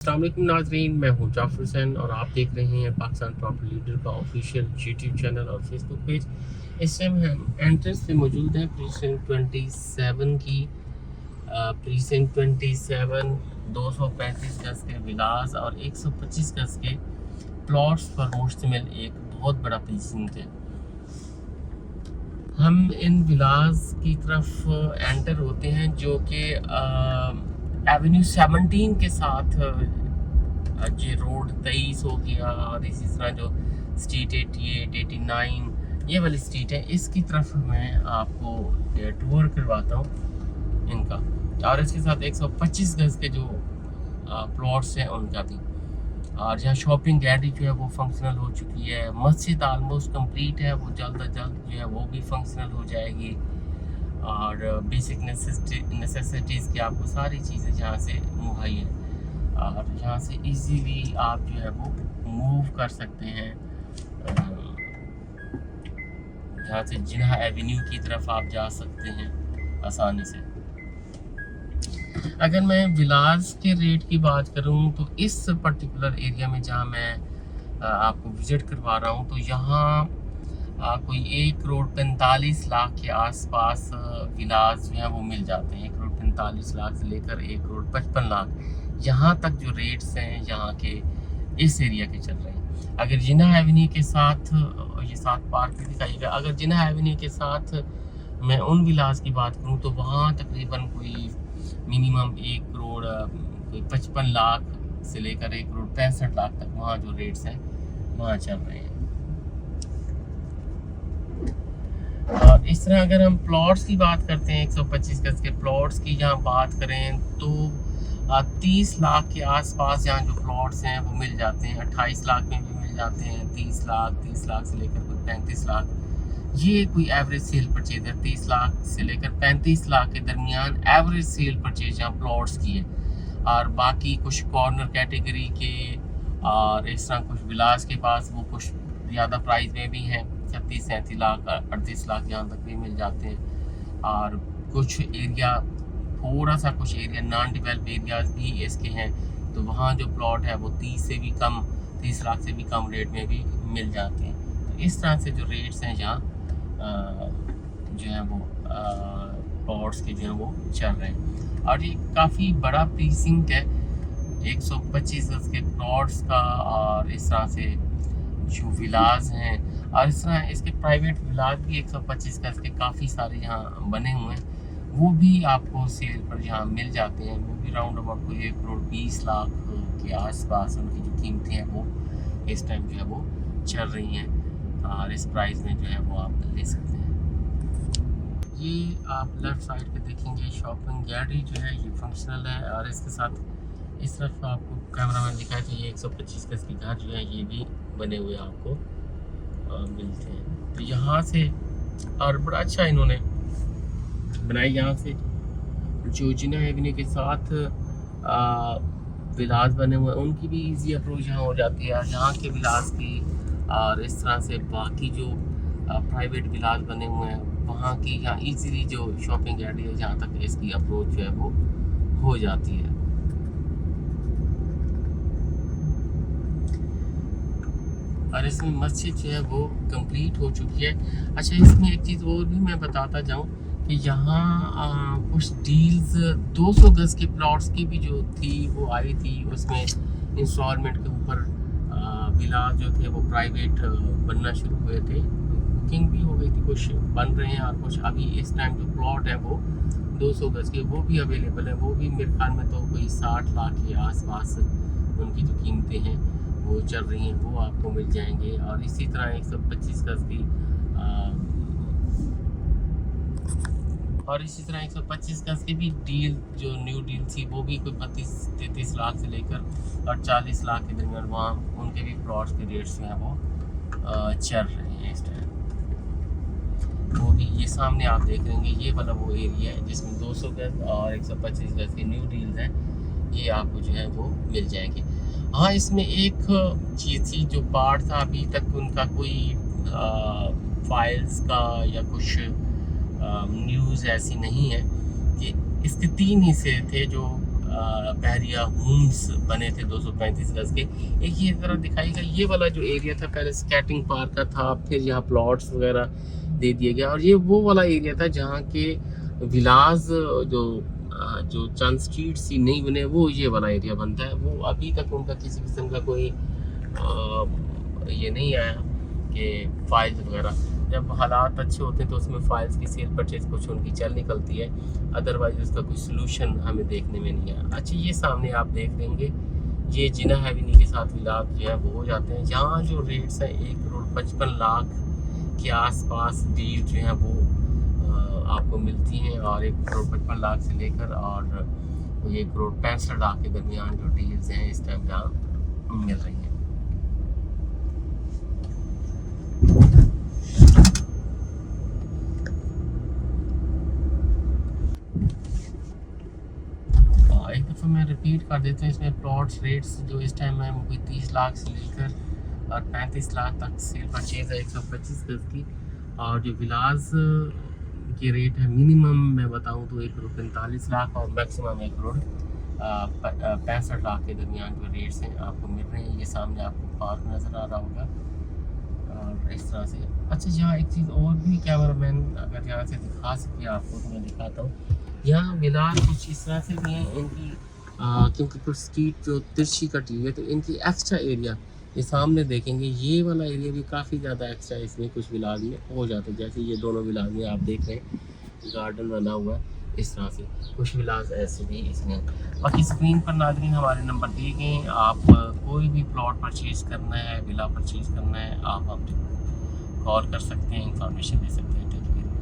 अस्सलाम वालेकुम नाज़रीन, मैं हूँ जाफ़र हुसैन और आप देख रहे हैं पाकिस्तान प्रॉपर्टी लीडर का ऑफिशियल यूट्यूब चैनल और फेसबुक पेज। इस टाइम हम एंट्रेंस पे मौजूद हैं प्रीसेंट 27 की। प्रीसेंट 27 235 गज़ के विलास और 125 गज़ के प्लॉट्स पर मुश्तमिल एक बहुत बड़ा प्रीसेंट है। हम इन विलास की तरफ एंटर होते हैं जो कि एवेन्यू 17 के साथ ये रोड 23 हो गया और इसी तरह जो स्ट्रीट 88, 89 ये वाली स्ट्रीट है, इसकी तरफ मैं आपको टूर करवाता हूँ इनका। और इसके साथ 125 गज़ के जो प्लॉट्स हैं उनका भी। और यहाँ शॉपिंग गैलरी जो है वो फंक्शनल हो चुकी है। मस्जिद आलमोस्ट कंप्लीट है, वो जल्द अज जल्द जो है वो भी फंक्शनल हो जाएगी। और बेसिक नेसेसिटीज़ की आपको सारी चीज़ें यहाँ से मुहैया है और यहाँ से इजीली आप जो है वो मूव कर सकते हैं। यहाँ से जिन्हा एवेन्यू की तरफ आप जा सकते हैं आसानी से। अगर मैं विलास के रेट की बात करूँ तो इस पर्टिकुलर एरिया में जहाँ मैं आपको विज़िट करवा रहा हूँ तो यहाँ कोई 1,45,00,000 के आसपास विलास जो है वो मिल जाते हैं। 1,45,00,000 से लेकर 1,55,00,000 यहाँ तक जो रेट्स हैं यहाँ के इस एरिया के चल रहे हैं। अगर जिन्हा एवेन्यू के साथ ये साथ पार्क भी दिखाइएगा, अगर जिन्हा एवेन्यू के साथ मैं उन विलास की बात करूँ तो वहाँ तकरीबन कोई मिनिमम 1,55,00,000 से लेकर 1,65,00,000 तक वहाँ जो रेट्स हैं वहाँ चल रहे हैं। और इस तरह अगर हम प्लॉट्स की बात करते हैं, 125 गज़ के प्लॉट्स की यहाँ बात करें तो 30 लाख के आसपास यहाँ जो प्लॉट्स हैं वो मिल जाते हैं। 28 लाख में भी मिल जाते हैं, 30 लाख से लेकर कोई 35 लाख। ये कोई एवरेज सेल परचेज है। 30 लाख से लेकर 35 लाख के दरमियान एवरेज सेल परचेज यहाँ प्लॉट्स की है। और बाकी कुछ कॉर्नर कैटेगरी के और इस तरह कुछ विलास के पास वो कुछ ज़्यादा प्राइस में भी हैं, 36-37 लाख 38 लाख यहाँ तक भी मिल जाते हैं। और कुछ एरिया थोड़ा सा कुछ एरिया नॉन डेवलप एरियाज भी इसके हैं तो वहाँ जो प्लॉट है वो 30 लाख से भी कम रेट में भी मिल जाते हैं। तो इस तरह से जो रेट्स हैं यहाँ जो है वो प्लॉट्स के जो है वो चल रहे हैं। और ये काफ़ी बड़ा प्रीसिंक्ट है 125 गज़ के प्लॉट्स का। और इस तरह से जो विलास हैं और इस तरह इसके प्राइवेट विलास भी 125 गज़ के काफ़ी सारे यहाँ बने हुए हैं, वो भी आपको सेल पर यहाँ मिल जाते हैं। वो भी राउंड अबाउट कोई 1,20,00,000 के आसपास उनकी जो कीमतें हैं वो इस टाइम जो है वो चल रही हैं और इस प्राइस में जो है वो आप ले सकते हैं। ये आप लेफ़्ट साइड पे देखेंगे शॉपिंग गैलरी जो है ये फंक्शनल है। और इसके साथ इस तरफ आपको कैमरामैन दिखाए तो ये 125 गज़ के घर जो है ये भी बने हुए आपको मिलते हैं। तो यहाँ से और बड़ा अच्छा इन्होंने बनाई। यहाँ से जो जिन्हा एवेन्यू के साथ विलास बने हुए हैं उनकी भी इजी अप्रोच यहाँ हो जाती है। यहाँ के विलास की और इस तरह से बाकी जो प्राइवेट विलास बने हुए हैं वहाँ की यहाँ इजीली जो शॉपिंग एरिया है जहाँ तक इसकी अप्रोच जो है वो हो जाती है। और इसमें मस्जिद जो है वो कंप्लीट हो चुकी है। अच्छा, इसमें एक चीज़ और भी मैं बताता जाऊँ कि यहाँ कुछ डील्स 200 गज़ के प्लॉट्स की भी जो थी वो आई थी। उसमें इंस्टॉलमेंट के ऊपर विलास जो थे वो प्राइवेट बनना शुरू हुए थे, बुकिंग भी हो गई थी, कुछ बन रहे हैं और कुछ अभी इस टाइम जो प्लॉट है वो 200 गज़ के वो भी अवेलेबल है। वो भी मेरे ख्याल में तो कोई 60 लाख के आसपास उनकी जो कीमतें हैं वो चल रही हैं, वो आपको मिल जाएंगे। और इसी तरह 125 गज़ की और इसी तरह 125 गज़ की भी डील जो न्यू डील थी वो भी कोई 32-33 लाख से लेकर और 40 लाख के दरमियान वहाँ उनके भी प्लॉट्स के रेट्स जो हैं वो चल रहे हैं इस टाइम। वो भी ये सामने आप देख रहे हैं ये वाला वो एरिया है जिसमें 200 गज़ और 125 गज़ की न्यू डील्स हैं, ये आपको जो है वो मिल जाएगी। हाँ, इसमें एक चीज़ थी जो पार्ट था अभी तक उनका कोई फाइल्स का या कुछ न्यूज़ ऐसी नहीं है कि इसके 3 हिस्से थे जो बहरिया होम्स बने थे 235 गज के। एक ये तरह दिखाएगा, ये वाला जो एरिया था पहले स्केटिंग पार्क का था, फिर यहाँ प्लॉट्स वगैरह दे दिया गया, और ये वो वाला एरिया था जहाँ के विलाज जो चंद स्ट्रीट सी नहीं बने, वो ये वाला एरिया बनता है। वो अभी तक उनका किसी किस्म का कोई ये नहीं आया कि फाइल्स वगैरह, जब हालात अच्छे होते हैं तो उसमें फाइल्स की सेल परचेज कुछ उनकी चल निकलती है, अदरवाइज उसका कोई सोल्यूशन हमें देखने में नहीं आया। अच्छा, ये सामने आप देख लेंगे, ये जिना हैविनी के साथ विलाद जो है वो हो जाते हैं। यहाँ जो रेट्स हैं 1,55,00,000 के आसपास डील जो है वो आपको मिलती हैं, और 1,55,00,000 से लेकर और 1,65,00,000 के दरमियान जो डील्स हैं इस टाइम यहाँ मिल रही हैं। एक दफ़ा मैं रिपीट कर देता हूँ, इसमें प्लॉट्स रेट्स जो इस टाइम है वो कोई 30 लाख से लेकर और 35 लाख तक सेल परचेज है 125 गज की, और जो विलाज की रेट है मिनिमम मैं बताऊं तो 1,45,00,000 और मैक्सिमम 1,65,00,000 के दरमियान जो रेट्स हैं आपको मिल रहे हैं। ये सामने आपको पार्क नज़र आ रहा होगा और इस तरह से। अच्छा, यहाँ एक चीज़ और भी कैमरामैन अगर यहाँ से दिखा सके आपको तो मैं दिखाता हूँ। यहाँ विलाज कुछ इस तरह से भी हैं इनकी, क्योंकि कुछ स्ट्रीट जो तिरछी कटी हुई है तो इनकी एक्स्ट्रा एरिया ये सामने देखेंगे, ये वाला एरिया भी काफ़ी ज़्यादा एक्स्ट्रा इसमें कुछ विलाज में हो जाता है। जैसे ये दोनों विलाज में आप देख रहे हैं गार्डन बना हुआ है, इस तरह से कुछ विलाज ऐसे भी इसमें। बाकी स्क्रीन पर नाज़रीन हमारे नंबर दिए गए हैं, आप कोई भी प्लॉट परचेज़ करना है, विला परचेज़ करना है, आप हमसे कॉल कर सकते हैं, इंफॉर्मेशन दे सकते हैं।